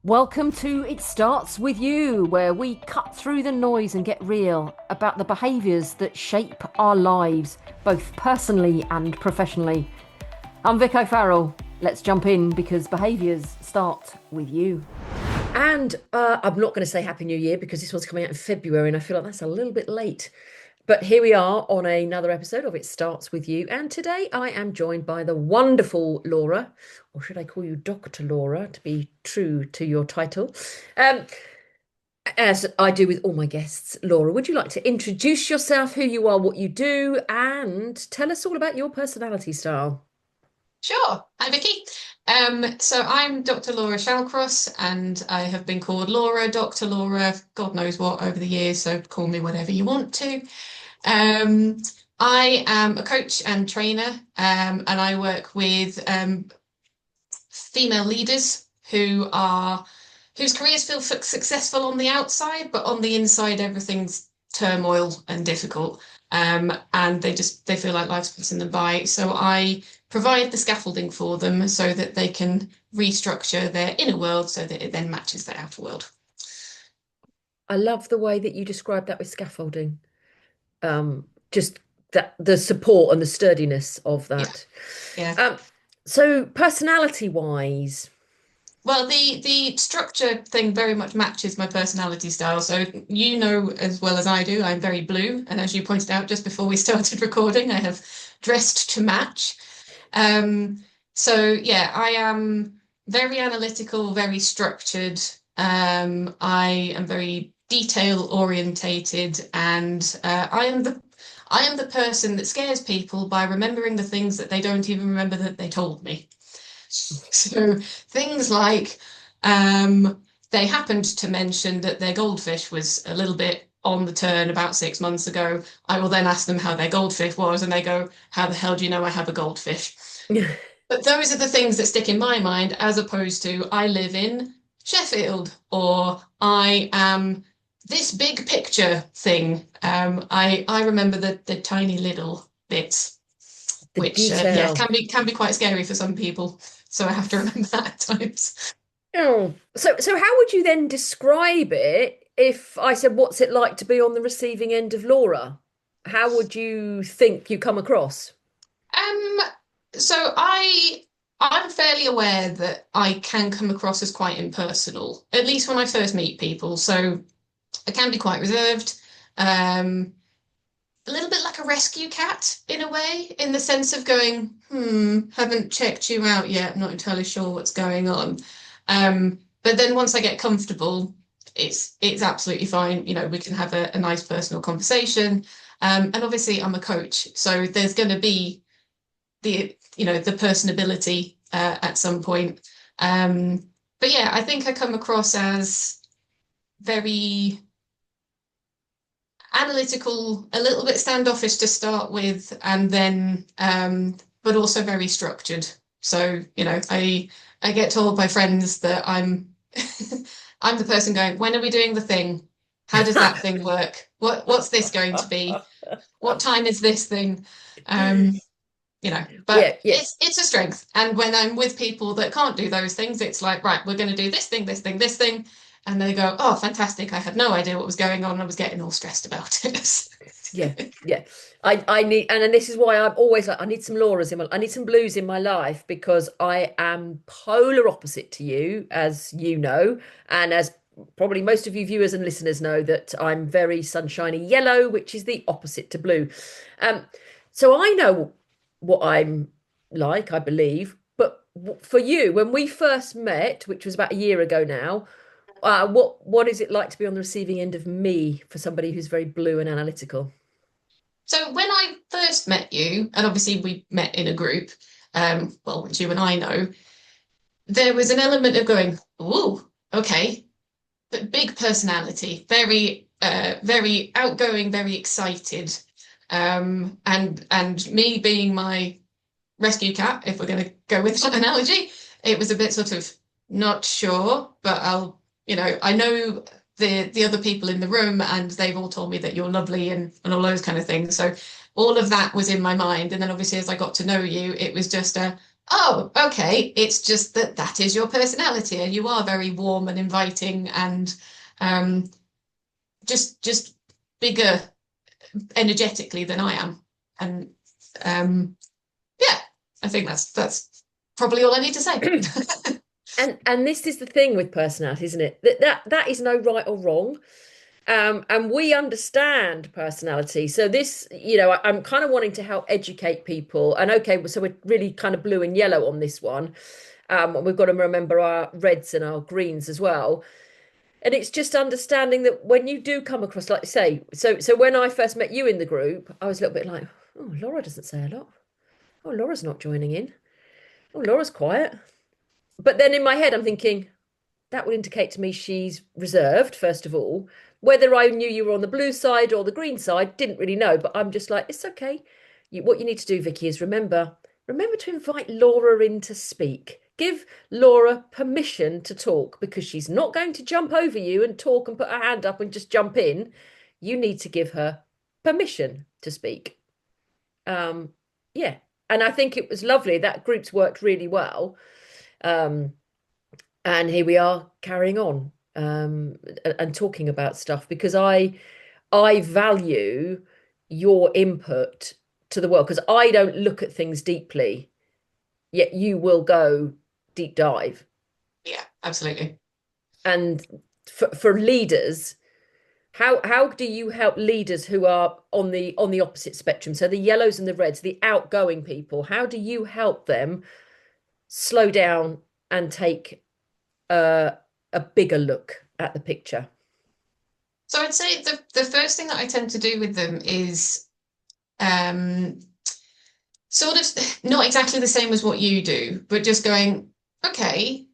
Welcome to It Starts With You, where we cut through the noise and get real about the behaviours that shape our lives, both personally and professionally. I'm Vic O'Farrell. Let's jump in because behaviours start with you. And I'm not going to say Happy New Year because this one's coming out in February and I feel like that's a little bit late. But here we are on another episode of It Starts With You. And today I am joined by the wonderful Laura, or should I call you Dr. Laura to be true to your title? Um, as I do with all my guests. Laura, would you like to introduce yourself, who you are, what you do, and tell us all about your personality style? Sure. Hi, Vicky. So I'm Dr. Laura Shallcross, and I have been called Laura, Dr. Laura, God knows what over the years, so call me whatever you want to. Um, I am a coach and trainer, and I work with female leaders whose careers feel successful on the outside, but on the inside everything's turmoil and difficult. And they feel like life's passing them by. So I provide the scaffolding for them so that they can restructure their inner world so that it then matches their outer world. I love the way that you describe that with scaffolding. Just that the support and the sturdiness of Yeah, that. yeah. Um, so personality wise, Well, the structure thing very much matches my personality style. So you know as well as I do, I'm very blue. And as you pointed out just before we started recording, I have dressed to match. So yeah, I am very analytical, very structured. I am very detail orientated, and I am the person that scares people by remembering the things that they don't even remember that they told me. So things like they happened to mention that their goldfish was a little bit on the turn about 6 months ago. I will then ask them how their goldfish was, and they go, "How the hell do you know I have a goldfish?" But those are the things that stick in my mind, as opposed to I live in Sheffield or I am this big picture thing. I remember the tiny little bits, the which yeah detail. can be quite scary for some people. So I have to remember that at times. Oh, so how would you then describe it if I said, "What's it like to be on the receiving end of Laura?" How would you think you come across? Um, so I'm fairly aware that I can come across as quite impersonal, at least when I first meet people. So I can be quite reserved. Um, a little bit like a rescue cat in a way, in the sense of going, haven't checked you out yet, I'm not entirely sure what's going on. But then once I get comfortable, it's absolutely fine. You know, we can have a nice personal conversation. And obviously I'm a coach, so there's going to be the personability at some point. But yeah, I think I come across as very analytical, a little bit standoffish to start with, and then but also very structured. So, I get told by friends that I'm I'm the person going, when are we doing the thing? How does that thing work? What's this going to be? What time is this thing? Um, Yeah, but yeah. it's a strength. And when I'm with people that can't do those things, it's like, right, we're going to do this thing, this thing, this thing. And they go, oh, fantastic. I had no idea what was going on. I was getting all stressed about it. Yeah, yeah. I need, and then this is why I'm always like, I need some Lauras in my, I need some blues in my life because I am polar opposite to you, as you know, and as probably most of you viewers and listeners know that I'm very sunshiny yellow, which is the opposite to blue. Um, so I know what I'm like, I believe, but for you, when we first met, which was about a year ago now, what is it like to be on the receiving end of me for somebody who's very blue and analytical? So when I first met you, and obviously we met in a group, well, which you and I know, there was an element of going, oh, okay, but big personality, very outgoing, very excited. And me being my rescue cat, if we're going to go with that analogy, it was a bit sort of not sure, but I know the other people in the room, and they've all told me that you're lovely and all those kind of things. So all of that was in my mind, and then obviously as I got to know you, it was just a Oh, okay. It's just that that is your personality, and you are very warm and inviting, and um, just bigger energetically than I am. And um, yeah, I think that's probably all I need to say. And this is the thing with personality, isn't it? That is no right or wrong. And we understand personality. So this, I'm kind of wanting to help educate people. And okay, so we're really kind of blue and yellow on this one. And we've got to remember our reds and our greens as well. And it's just understanding that when you do come across, like you say, so when I first met you in the group, I was a little bit like, oh, Laura doesn't say a lot. Oh, Laura's not joining in. Oh, Laura's quiet. But then in my head, I'm thinking, that would indicate to me she's reserved, first of all. Whether I knew you were on the blue side or the green side, didn't really know. But I'm just like, it's okay. What you need to do, Vicky, is remember to invite Laura in to speak. Give Laura permission to talk because she's not going to jump over you and talk and put her hand up and just jump in. You need to give her permission to speak. Um, yeah. And I think it was lovely. That group's worked really well. Um, and here we are carrying on and talking about stuff because I value your input to the world because I don't look at things deeply, yet you will go deep dive. Yeah, absolutely. And for leaders, how do you help leaders who are on the opposite spectrum? So the yellows and the reds, the outgoing people, how do you help them slow down and take a, a bigger look at the picture? So I'd say the first thing that I tend to do with them is um, sort of not exactly the same as what you do, but just going, okay,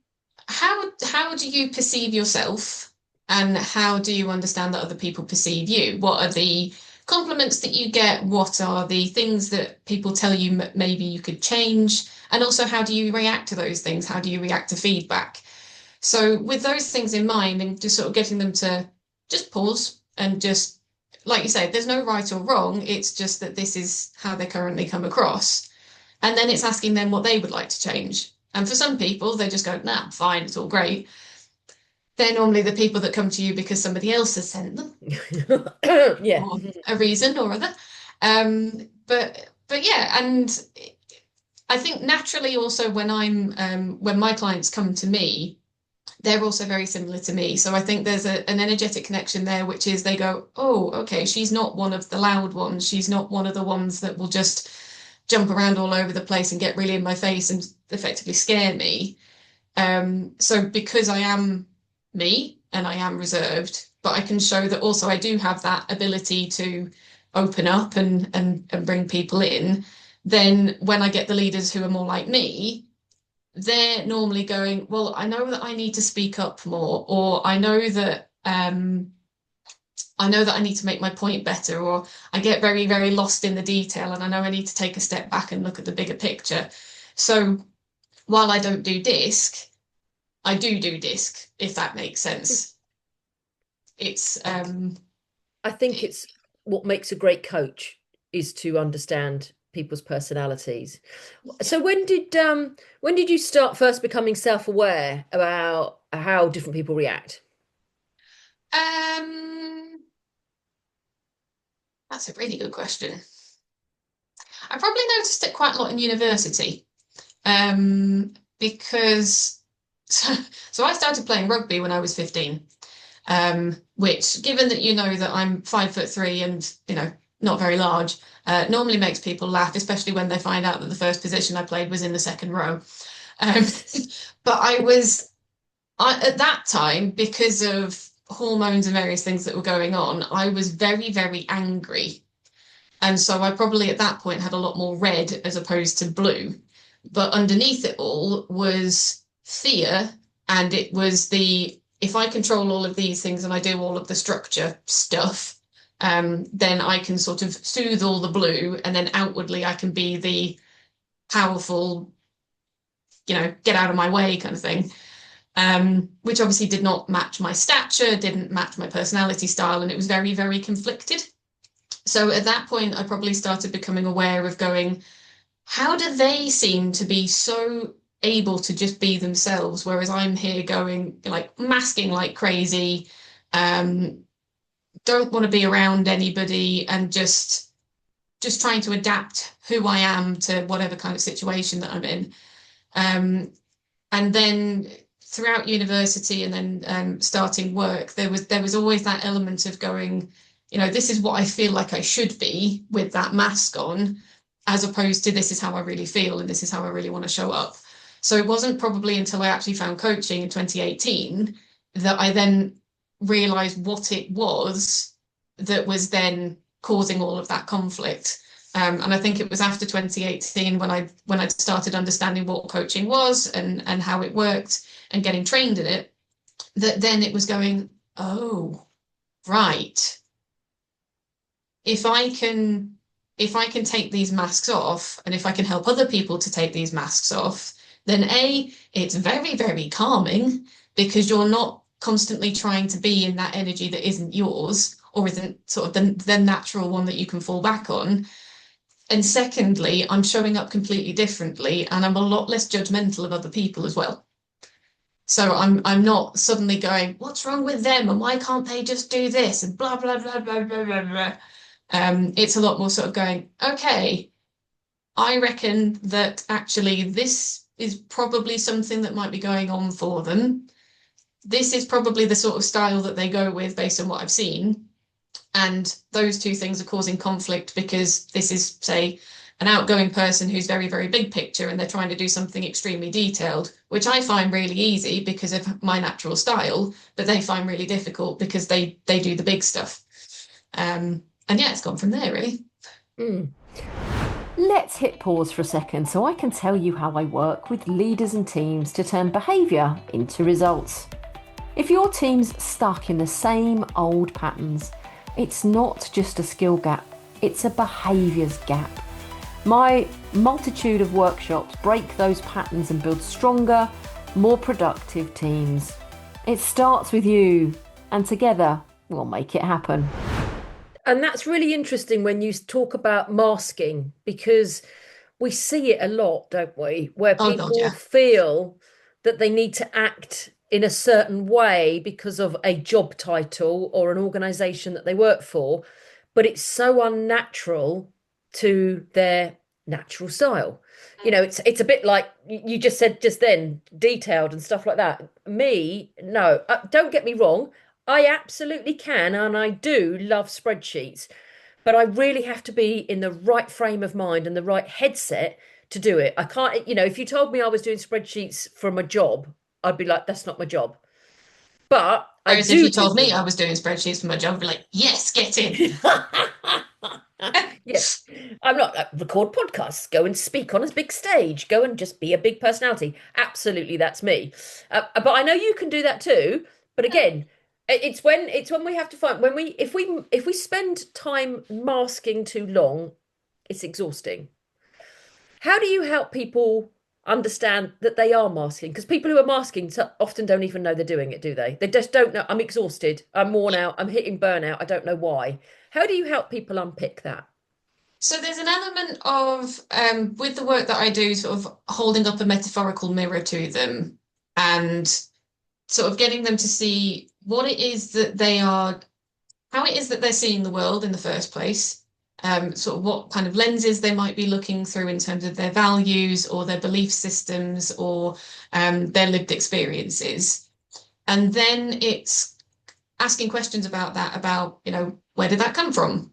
how do you perceive yourself, and how do you understand that other people perceive you? What are the compliments that you get? What are the things that people tell you maybe you could change? And also, how do you react to those things? How do you react to feedback? So with those things in mind, and just sort of getting them to just pause and just, like you say, there's no right or wrong. It's just that this is how they currently come across. And then it's asking them what they would like to change. And for some people, they just go, nah, fine, it's all great. They're normally the people that come to you because somebody else has sent them Yeah. for a reason or other. But yeah, and I think naturally also when my clients come to me, they're also very similar to me. So I think there's an energetic connection there, which is they go, oh, okay, she's not one of the loud ones. She's not one of the ones that will just jump around all over the place and get really in my face and effectively scare me. So because I am me and I am reserved, but I can show that also I do have that ability to open up and bring people in, then when I get the leaders who are more like me, they're normally going, well, I know that I need to speak up more, or I know that I need to make my point better, or I get very, very lost in the detail and I know I need to take a step back and look at the bigger picture. So while I don't do disc, I do disc, if that makes sense. It's I think it's what makes a great coach is to understand people's personalities. So when did you start first becoming self-aware about how different people react? um that's a really good question. I probably noticed it quite a lot in university. Because so I started playing rugby when I was 15. Which, given that you know that I'm 5'3" and not very large, normally makes people laugh, especially when they find out that the first position I played was in the second row. Um, but at that time, because of hormones and various things that were going on, I was very, very angry. And so I probably at that point had a lot more red as opposed to blue. But underneath it all was fear. And it was if I control all of these things and I do all of the structure stuff, then I can sort of soothe all the blue. And then outwardly, I can be the powerful, get out of my way kind of thing. Which obviously did not match my stature, didn't match my personality style. And it was very, very conflicted. So at that point, I probably started becoming aware of going, how do they seem to be so able to just be themselves, whereas I'm here going like masking like crazy, um, don't want to be around anybody, and just trying to adapt who I am to whatever kind of situation that I'm in. And then throughout university and then starting work, there was always that element of going, this is what I feel like I should be with that mask on, as opposed to this is how I really feel and this is how I really want to show up. So it wasn't probably until I actually found coaching in 2018 that I then realized what it was that was then causing all of that conflict. And I think it was after 2018 when I started understanding what coaching was and how it worked and getting trained in it, that then it was going, oh, right. If I can take these masks off, and if I can help other people to take these masks off, then it's very, very calming, because you're not constantly trying to be in that energy that isn't yours or isn't sort of the natural one that you can fall back on. And secondly, I'm showing up completely differently, and I'm a lot less judgmental of other people as well. So I'm not suddenly going, what's wrong with them? And why can't they just do this? And blah, blah, blah, blah, blah, blah, blah. It's a lot more sort of going, okay, I reckon that actually this is probably something that might be going on for them. This is probably the sort of style that they go with based on what I've seen. And those two things are causing conflict because this is, say, an outgoing person who's very, very big picture, and they're trying to do something extremely detailed, which I find really easy because of my natural style, but they find really difficult because they do the big stuff. And yeah, it's gone from there, really. Mm. Let's hit pause for a second so I can tell you how I work with leaders and teams to turn behaviour into results. If your team's stuck in the same old patterns, it's not just a skill gap, it's a behaviours gap. My multitude of workshops break those patterns and build stronger, more productive teams. It starts with you, and together we'll make it happen. And that's really interesting when you talk about masking, because we see it a lot, don't we? Where Oh God, people yeah. feel that they need to act in a certain way because of a job title or an organization that they work for, but it's so unnatural to their natural style. It's a bit like you just said just then, detailed and stuff like that. Me, no, don't get me wrong. I absolutely can, and I do love spreadsheets, but I really have to be in the right frame of mind and the right headset to do it. I can't, if you told me I was doing spreadsheets from a job, I'd be like, that's not my job. But I Whereas if do you told do me them. I was doing spreadsheets for my job, I'd be like, yes, get in. Yeah, I'm not like, record podcasts, go and speak on a big stage, go and just be a big personality. Absolutely, that's me. But I know you can do that too. But again, it's when we have to find when we if we spend time masking too long, it's exhausting. How do you help people understand that they are masking? Because people who are masking often don't even know they're doing it, do they? They just don't know. I'm exhausted. I'm worn out. I'm hitting burnout. I don't know why. How do you help people unpick that? So there's an element of, with the work that I do, sort of holding up a metaphorical mirror to them and sort of getting them to see what it is that they are, how it is that they're seeing the world in the first place, sort of what kind of lenses they might be looking through in terms of their values or their belief systems or their lived experiences. And then it's asking questions about that, about, where did that come from?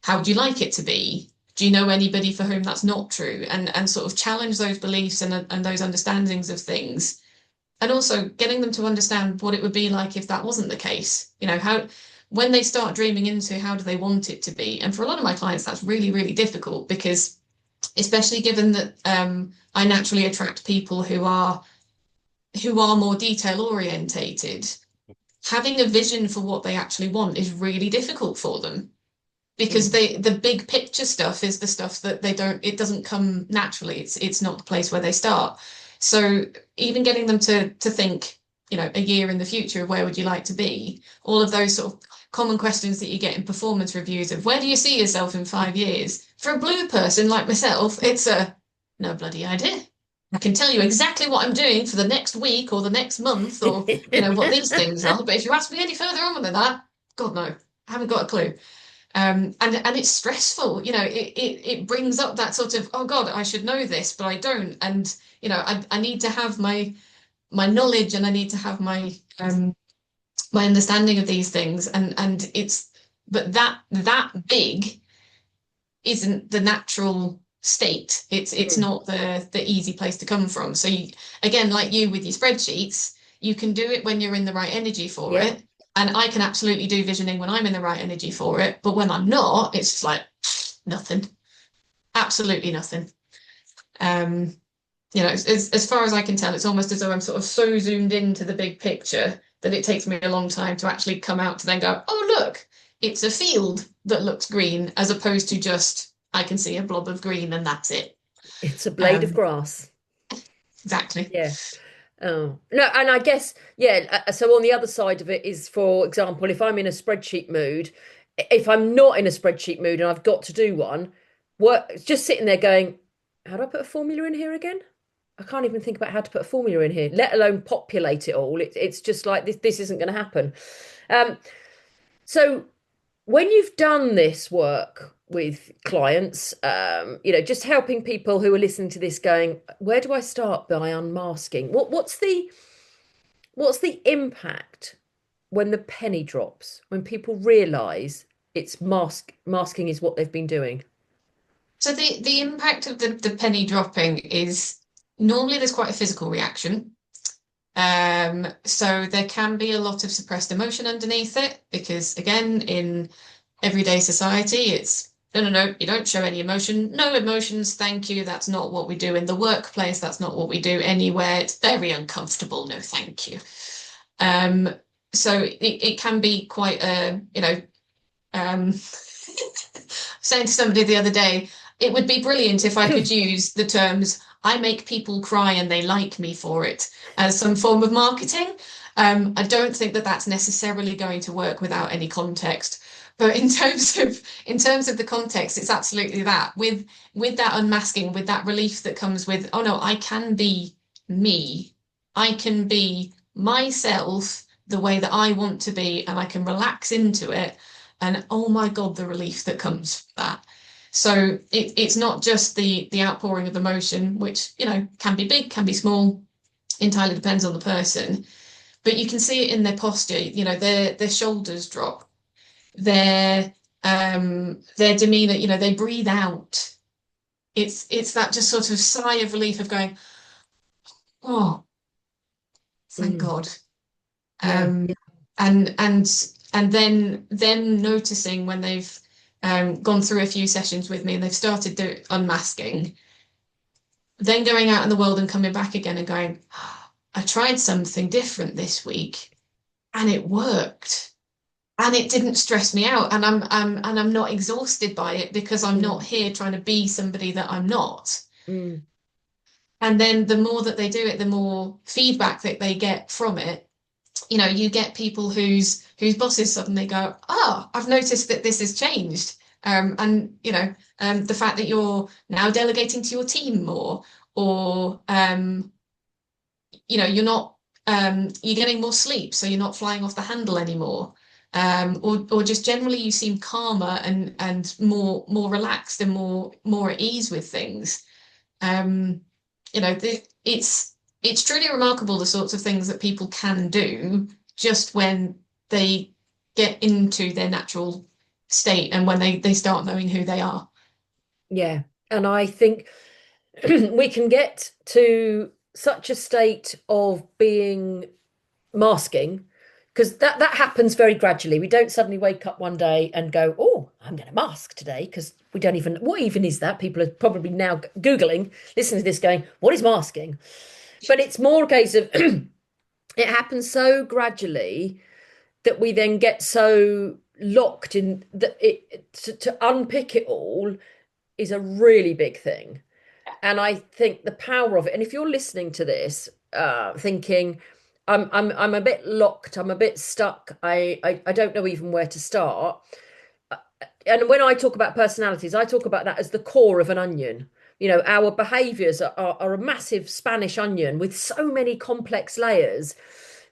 How would you like it to be? Do you know anybody for whom that's not true? And sort of challenge those beliefs and those understandings of things. And also getting them to understand what it would be like if that wasn't the case. How when they start dreaming into how do they want it to be. And for a lot of my clients, that's really, really difficult because especially given that I naturally attract people who are more detail orientated, having a vision for what they actually want is really difficult for them because the big picture stuff is the stuff that it doesn't come naturally. It's not the place where they start. So even getting them to think, a year in the future of where would you like to be? All of those sort of common questions that you get in performance reviews of where do you see yourself in 5 years? For a blue person like myself, it's a No bloody idea. I can tell you exactly what I'm doing for the next week or the next month or, what these things are. But if you ask me any further on than that, God, no, I haven't got a clue. And it's stressful, it brings up that sort of, oh God, I should know this, but I don't. And, I need to have my knowledge and I need to have my understanding of these things. And but that big isn't the natural state. It's Mm. not the easy place to come from. So again, like you with your spreadsheets, you can do it when you're in the right energy for Yeah, it. And I can absolutely do visioning when I'm in the right energy for it. But when I'm not, it's just like nothing, absolutely nothing. Um, as far as I can tell, it's almost as though I'm sort of so zoomed into the big picture that it takes me a long time to actually come out to then go, oh, look, it's a field that looks green, as opposed to just I can see a blob of green and that's it. it's a blade of Um, grass. exactly. Yeah. Oh, no, and I guess, yeah, so on the other side of it is, for example, if I'm in a spreadsheet mood, if I'm not in a spreadsheet mood and I've got to do one, work just sitting there going, how do I put a formula in here again? I can't even think about how to put a formula in here, let alone populate it all. It's just like this isn't going to happen. Um, so when you've done this work with clients, just helping people who are listening to this going, where do I start by unmasking? What's the impact when the penny drops, when people realize it's masking is what they've been doing? So the impact of the penny dropping is normally there's quite a physical reaction. So there can be a lot of suppressed emotion underneath it because, again, in everyday society, it's no, no, no, you don't show any emotion. No emotions, thank you. That's not what we do in the workplace. That's not what we do anywhere. It's very uncomfortable. No, thank you. Um, so it can be quite a, saying to somebody the other day, it would be brilliant if I could use the terms I make people cry and they like me for it as some form of marketing. I don't think that that's necessarily going to work without any context. But in terms of the context, it's absolutely that. With that unmasking, with that relief that comes with, oh no, I can be me. I can be myself the way that I want to be, and I can relax into it. And oh my God, the relief that comes from that. So it's not just the outpouring of emotion, which, can be big, can be small, entirely depends on the person. But you can see it in their posture, their shoulders drop, their demeanor, they breathe out. It's that just sort of sigh of relief of going, oh, thank Mm, God. yeah. Um, and then them noticing when they've gone through a few sessions with me and they've started unmasking, then going out in the world and coming back again and going, I tried something different this week and it worked. And it didn't stress me out, and I'm not exhausted by it because I'm not Mm, here trying to be somebody that I'm not. mm, And then the more that they do it, the more feedback that they get from it. You get people whose bosses suddenly go, "Oh, I've noticed that this has changed." And the fact that you're now delegating to your team more, or you're not you're getting more sleep, so you're not flying off the handle anymore. Or just generally you seem calmer and more relaxed and more at ease with things. Um, it's truly remarkable the sorts of things that people can do just when they get into their natural state and when they start knowing who they are. yeah. And I think we can get to such a state of being masking, because that happens very gradually. We don't suddenly wake up one day and go, oh, I'm going to mask today, because we don't even, what even is that? People are probably now Googling, listening to this going, what is masking? But it's more a case of it happens so gradually that we then get so locked in that to unpick it all is a really big thing. And I think the power of it, and if you're listening to this, thinking, I'm a bit locked, I'm a bit stuck, I don't know even where to start. And when I talk about personalities, I talk about that as the core of an onion. Our behaviors are a massive Spanish onion with so many complex layers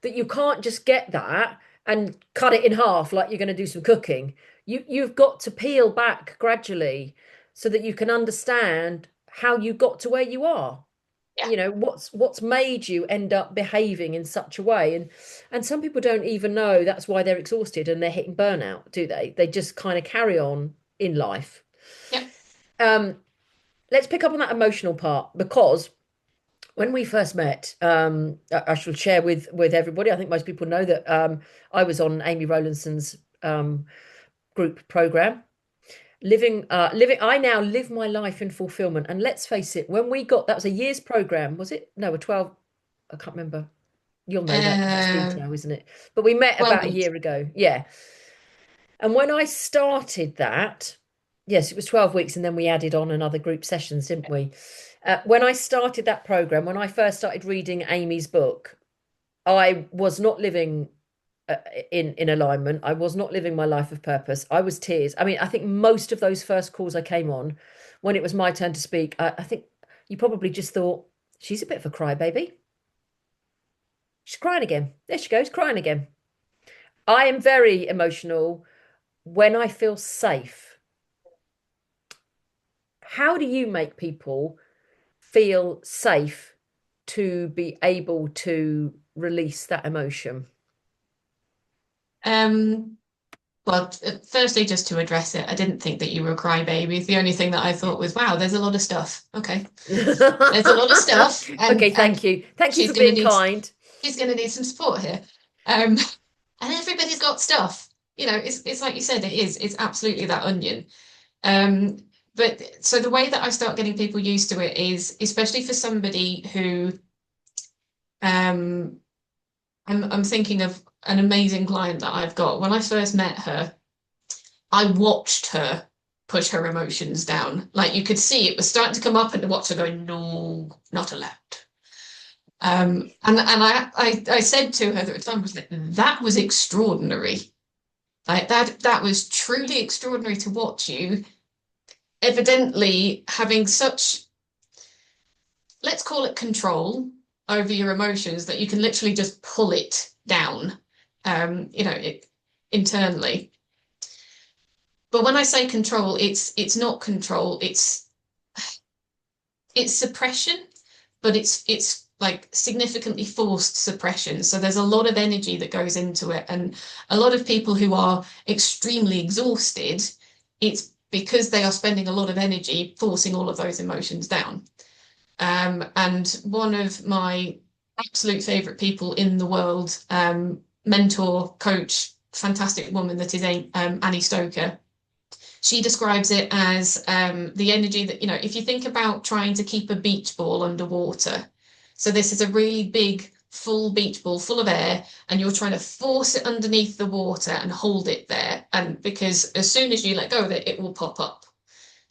that you can't just get that and cut it in half like you're going to do some cooking. You've got to peel back gradually so that you can understand how you got to where you are. Yeah. What's made you end up behaving in such a way. And some people don't even know that's why they're exhausted and they're hitting burnout, do they just kind of carry on in life. Yeah. um let's pick up on that emotional part, because when we first met, I shall share with everybody. I think most people know that I was on Amy Rowlandson's group program, living. I now live my life in fulfillment. And let's face it, when we got, that was a year's program, was it? No, a 12. I can't remember. You'll know that because that's Uh, detail, isn't it? But we met well, about a year ago. Yeah. And when I started that, yes, it was 12 weeks, and then we added on another group sessions, didn't we? When I started that program, when I first started reading Amy's book, I was not living in alignment. I was not living my life of purpose. I was tears. I mean, I think most of those first calls I came on, when it was my turn to speak, I think you probably just thought, she's a bit of a crybaby. She's crying again. There she goes, crying again. I am very emotional when I feel safe. How do you make people feel safe to be able to release that emotion? um, well, firstly, just to address it, I didn't think that you were a crybaby. The only thing that I thought was, wow, there's a lot of stuff. Okay, there's a lot of stuff, Okay, and thank you. Thank you she's for gonna being need kind. she's gonna need some support here. Um, and everybody's got stuff. It's like you said, it's absolutely that onion. Um, but so the way that I start getting people used to it is, especially for somebody who, um, I'm thinking of an amazing client that I've got. When I first met her, I watched her push her emotions down. Like you could see it was starting to come up, and watch her going, no, not allowed. And I said to her at the time, was that was extraordinary. Like that was truly extraordinary to watch you, evidently having such, let's call it control over your emotions, that you can literally just pull it down, internally. But when I say control, it's not control, it's suppression, but it's like significantly forced suppression. So there's a lot of energy that goes into it. And a lot of people who are extremely exhausted, it's because they are spending a lot of energy forcing all of those emotions down. And one of my absolute favorite people in the world, mentor, coach, fantastic woman that is Annie Stoker. She describes it as the energy that, if you think about trying to keep a beach ball underwater. So this is a really big, full beach ball full of air, and you're trying to force it underneath the water and hold it there. And because as soon as you let go of it, it will pop up.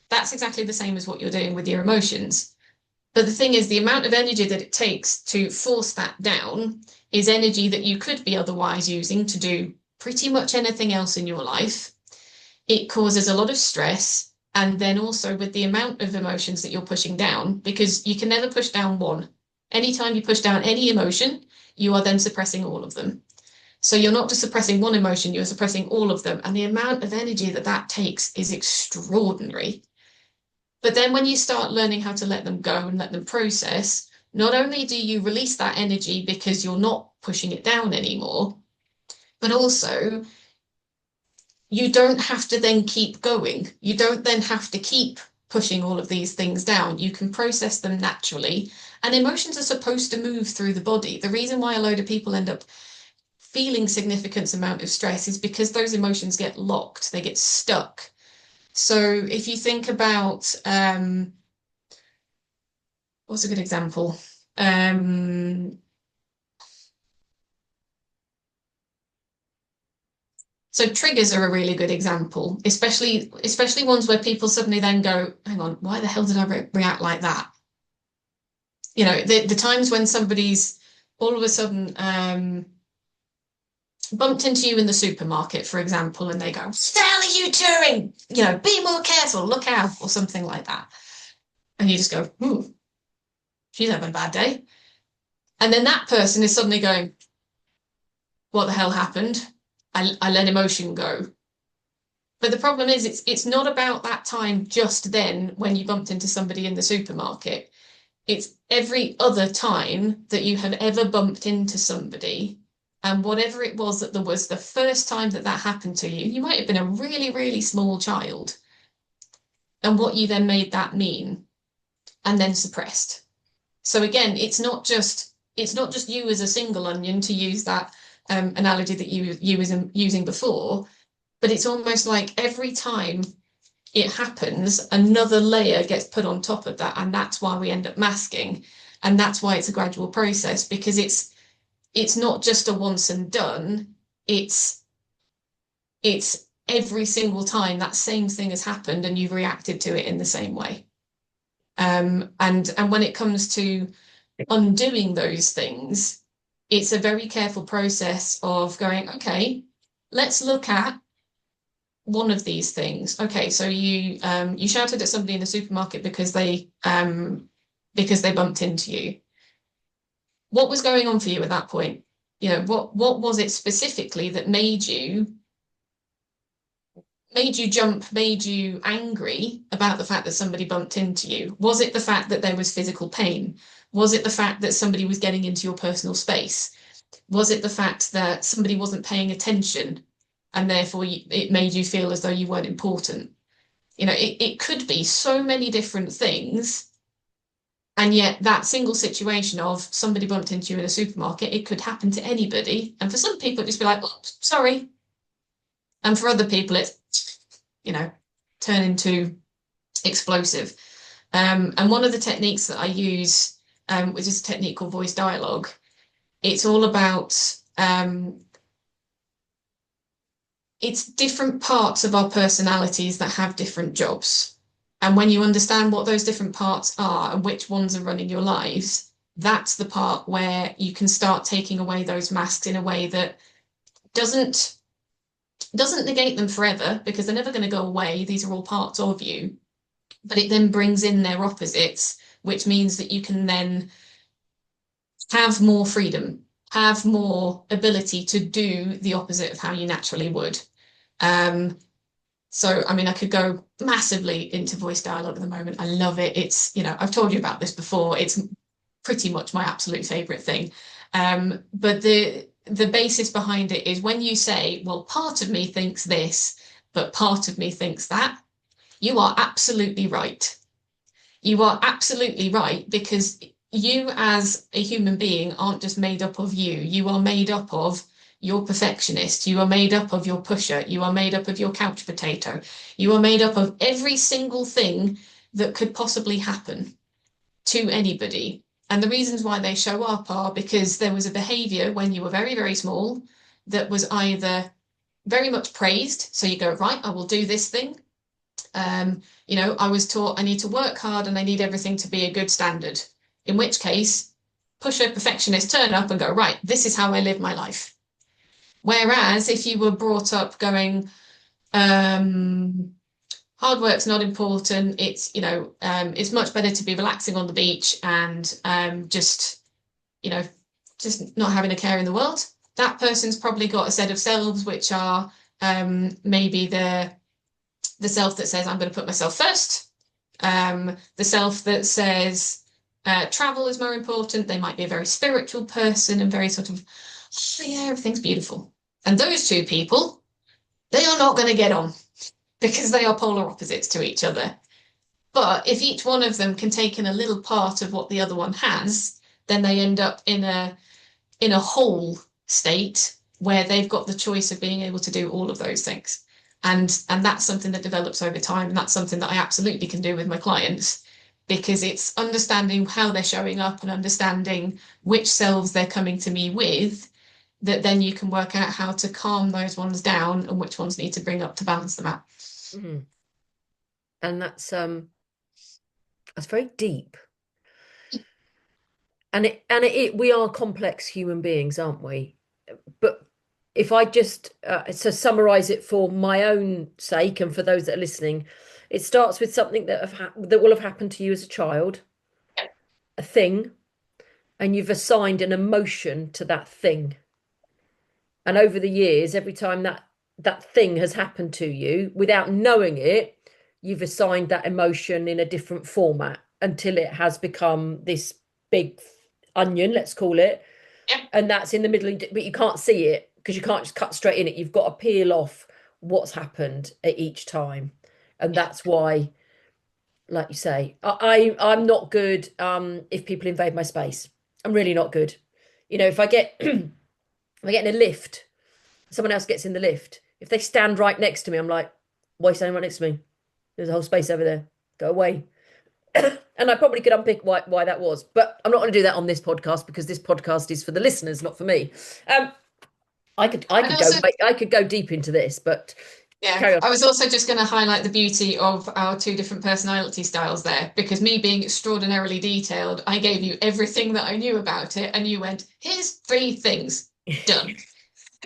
That's exactly the same as what you're doing with your emotions. But the thing is, the amount of energy that it takes to force that down is energy that you could be otherwise using to do pretty much anything else in your life. It causes a lot of stress. And then also with the amount of emotions that you're pushing down, because you can never push down one. Anytime you push down any emotion, you are then suppressing all of them. So you're not just suppressing one emotion, you're suppressing all of them. And the amount of energy that that takes is extraordinary. But then when you start learning how to let them go and let them process, not only do you release that energy because you're not pushing it down anymore, but also you don't have to then keep going. You don't then have to keep pushing all of these things down. You can process them naturally. And emotions are supposed to move through the body. The reason why a load of people end up feeling significant amount of stress is because those emotions get locked, they get stuck. So if you think about, what's a good example? So triggers are a really good example, especially ones where people suddenly then go, hang on, why the hell did I react like that? The times when somebody's all of a sudden bumped into you in the supermarket, for example, and they go, what the hell are you doing? Be more careful, look out, or something like that. And you just go, ooh, she's having a bad day. And then that person is suddenly going, what the hell happened? I let emotion go. But the problem is it's not about that time just then when you bumped into somebody in the supermarket. It's every other time that you have ever bumped into somebody. And whatever it was that there was the first time that that happened to you, you might have been a really, really small child. And what you then made that mean and then suppressed. So again, it's not just you as a single onion, to use that analogy that you was using before, but it's almost like every time it happens, another layer gets put on top of that, and that's why we end up masking, and that's why it's a gradual process, because it's not just a once and done. It's every single time that same thing has happened, and you've reacted to it in the same way. And when it comes to undoing those things, it's a very careful process of going, okay, let's look at one of these things. Okay, so you shouted at somebody in the supermarket because they bumped into you. What was going on for you at that point? You know, what was it specifically that made you jump, made you angry about the fact that somebody bumped into you? Was it the fact that there was physical pain? Was it the fact that somebody was getting into your personal space? Was it the fact that somebody wasn't paying attention and therefore it made you feel as though you weren't important? You know, it could be so many different things. And yet that single situation of somebody bumped into you in a supermarket, it could happen to anybody. And for some people, just be like, oh, sorry. And for other people, it's, turn into explosive. And one of the techniques that I use, which is a technique called voice dialogue, it's all about it's different parts of our personalities that have different jobs. And when you understand what those different parts are and which ones are running your lives, that's the part where you can start taking away those masks in a way that doesn't negate them forever, because they're never going to go away. These are all parts of you, but it then brings in their opposites, which means that you can then have more freedom, have more ability to do the opposite of how you naturally would. So, I mean, I could go massively into voice dialogue at the moment. I love it. It's, I've told you about this before. It's pretty much my absolute favorite thing. But the basis behind it is when you say, well, part of me thinks this, but part of me thinks that, you are absolutely right. You are absolutely right, because you as a human being aren't just made up of you. You are made up of your perfectionist. You are made up of your pusher. You are made up of your couch potato. You are made up of every single thing that could possibly happen to anybody. And the reasons why they show up are because there was a behavior when you were very, very small that was either very much praised. So you go, right, I will do this thing. I was taught I need to work hard and I need everything to be a good standard. In which case, pusher, perfectionist turn up and go, right, this is how I live my life. Whereas if you were brought up going, hard work's not important. It's much better to be relaxing on the beach and just not having a care in the world. That person's probably got a set of selves which are maybe the self that says, I'm going to put myself first. The self that says travel is more important. They might be a very spiritual person and very sort of, oh, yeah, everything's beautiful. And those two people, they are not going to get on because they are polar opposites to each other. But if each one of them can take in a little part of what the other one has, then they end up in a whole state where they've got the choice of being able to do all of those things. And that's something that develops over time. And that's something that I absolutely can do with my clients, because it's understanding how they're showing up and understanding which selves they're coming to me with, that then you can work out how to calm those ones down and which ones need to bring up to balance them out. Mm-hmm. And that's very deep. And we are complex human beings, aren't we? But if I just to summarize it for my own sake and for those that are listening, It starts with something that will have happened to you as a child, a thing, and you've assigned an emotion to that thing. And over the years, every time that thing has happened to you, without knowing it, you've assigned that emotion in a different format until it has become this big onion, let's call it. Yep. And that's in the middle, but you can't see it because you can't just cut straight in it. You've got to peel off what's happened at each time. And that's why, like you say, I'm not good if people invade my space. I'm really not good. You know, if I get if I get in a lift, someone else gets in the lift. If they stand right next to me, I'm like, why are you standing right next to me? There's a whole space over there. Go away. And I probably could unpick why that was, but I'm not going to do that on this podcast because this podcast is for the listeners, not for me. I could go deep into this, but carry Yeah, on. I was also just going to highlight the beauty of our two different personality styles there, because me being extraordinarily detailed, I gave you everything that I knew about it, and you went, here's 3 things. Done.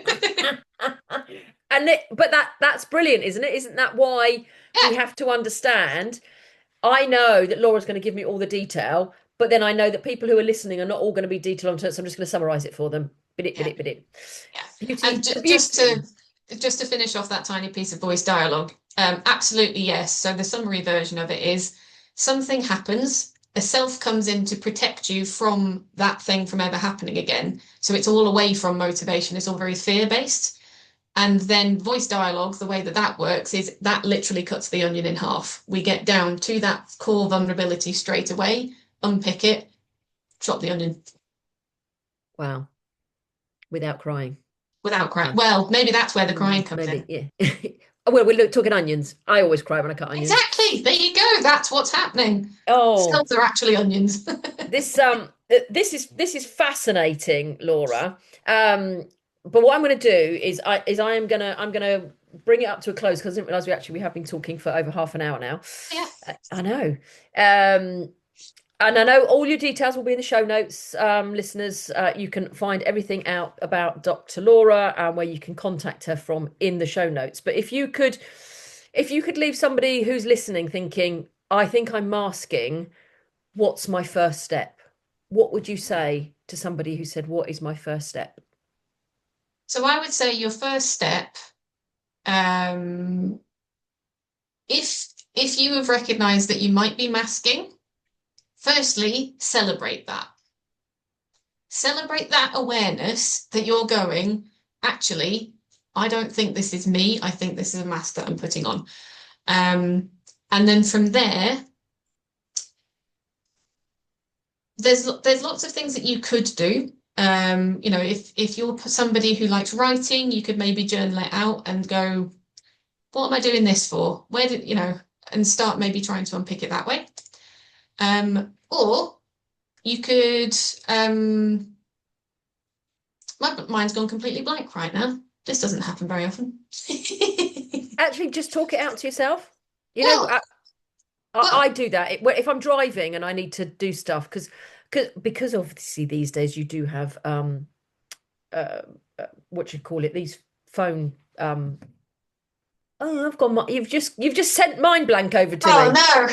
But that's brilliant, isn't it? Isn't that why we Yeah, have to understand? I know that Laura's going to give me all the detail, but then I know that people who are listening are not all going to be detailed on it, so I'm just going to summarize it for them. yeah, yeah. And The just beauty. to finish off that tiny piece of voice dialogue, absolutely yes. So the summary version of it is something happens, a self comes in to protect you from that thing from ever happening again. So it's all away from motivation. It's all very fear-based. And then voice dialogue, the way that that works is that literally cuts the onion in half. We get down to that core vulnerability straight away, unpick it, chop the onion Wow, without crying. without crying. Wow. Well, maybe that's where the crying comes Maybe, in. yeah. Well, we're talking onions. I always cry when I cut onions. Exactly. There you go. That's what's happening. Oh, Cells are actually onions. this is fascinating, Laura. But what I'm going to do is I'm gonna bring it up to a close because I didn't realize we have been talking for over half an hour now. Yeah. I know. And I know all your details will be in the show notes, listeners. You can find everything out about Dr. Laura and where you can contact her from in the show notes. But if you could leave somebody who's listening thinking, I think I'm masking, what's my first step? What would you say to somebody who said, what is my first step? So I would say your first step, um, if you have recognized that you might be masking, firstly, celebrate that. Celebrate that awareness that you're going, actually, I don't think this is me. I think this is a mask that I'm putting on. And then from there, there's lots of things that you could do. You know, if you're somebody who likes writing, you could maybe journal it out and go, what am I doing this for? Where did, you know, and start maybe trying to unpick it that way. Or you could, my mind's gone completely blank right now. This doesn't happen very often. Actually, just talk it out to yourself. You know, Well, I do that if I'm driving and I need to do stuff because obviously these days you do have what you call it, these phone oh, I've got you've just sent mind blank over to oh me no,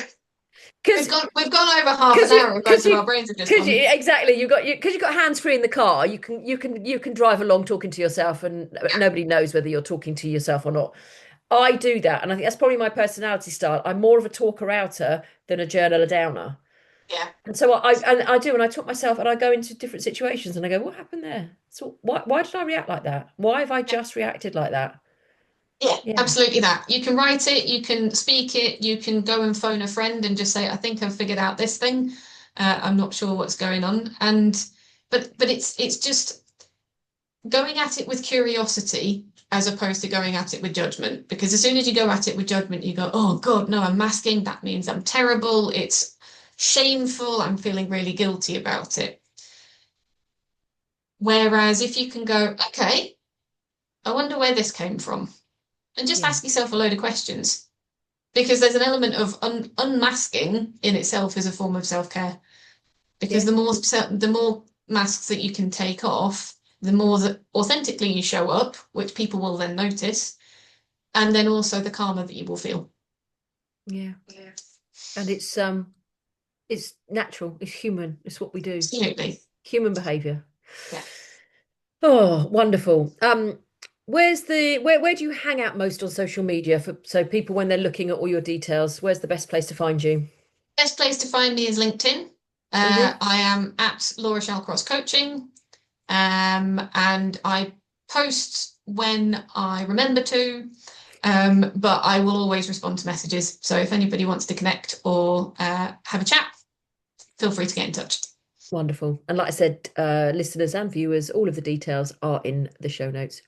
because we've gone over half an hour of both of our brains have just gone. exactly because you've got hands free in the car. You can drive along talking to yourself, and Yeah, nobody knows whether you're talking to yourself or not. I do that, and I think that's probably my personality style. I'm more of a talker outer than a journaler downer. yeah. And so I do, and I talk myself, and I go into different situations, and I go, "What happened there? So why did I react like that? Why have I just reacted like that?" Yeah, Yeah, absolutely that. You can write it, you can speak it, you can go and phone a friend and just say, I think I've figured out this thing. I'm not sure what's going on. And but it's just going at it with curiosity as opposed to going at it with judgment. Because as soon as you go at it with judgment, you go, oh God, no, I'm masking. That means I'm terrible. It's shameful. I'm feeling really guilty about it. Whereas if you can go, okay, I wonder where this came from, and just yeah, ask yourself a load of questions, because there's an element of unmasking in itself is a form of self-care, because yeah. the more masks that you can take off, the more that authentically you show up, which people will then notice, and then also the calmer that you will feel. Yeah. And it's natural, it's human, it's what we do. Absolutely. Human behaviour. Yeah. Oh, wonderful. Where do you hang out most on social media so people when they're looking at all your details, where's the best place to find you? Best place to find me is LinkedIn. Mm-hmm. I am at Laura Shallcross Coaching, and I post when I remember to, but I will always respond to messages. So if anybody wants to connect or have a chat, feel free to get in touch. Wonderful. And like I said, listeners and viewers, all of the details are in the show notes.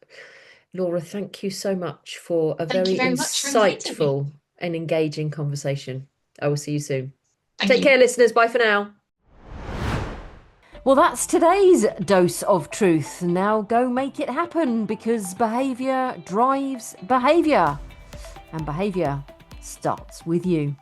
Laura, thank you so much for a Thank you very very much for inviting me. insightful and engaging conversation. I will see you soon. Thank Take you. care, listeners. Bye for now. Well, that's today's dose of truth. Now go make it happen because behaviour drives behaviour. And behaviour starts with you.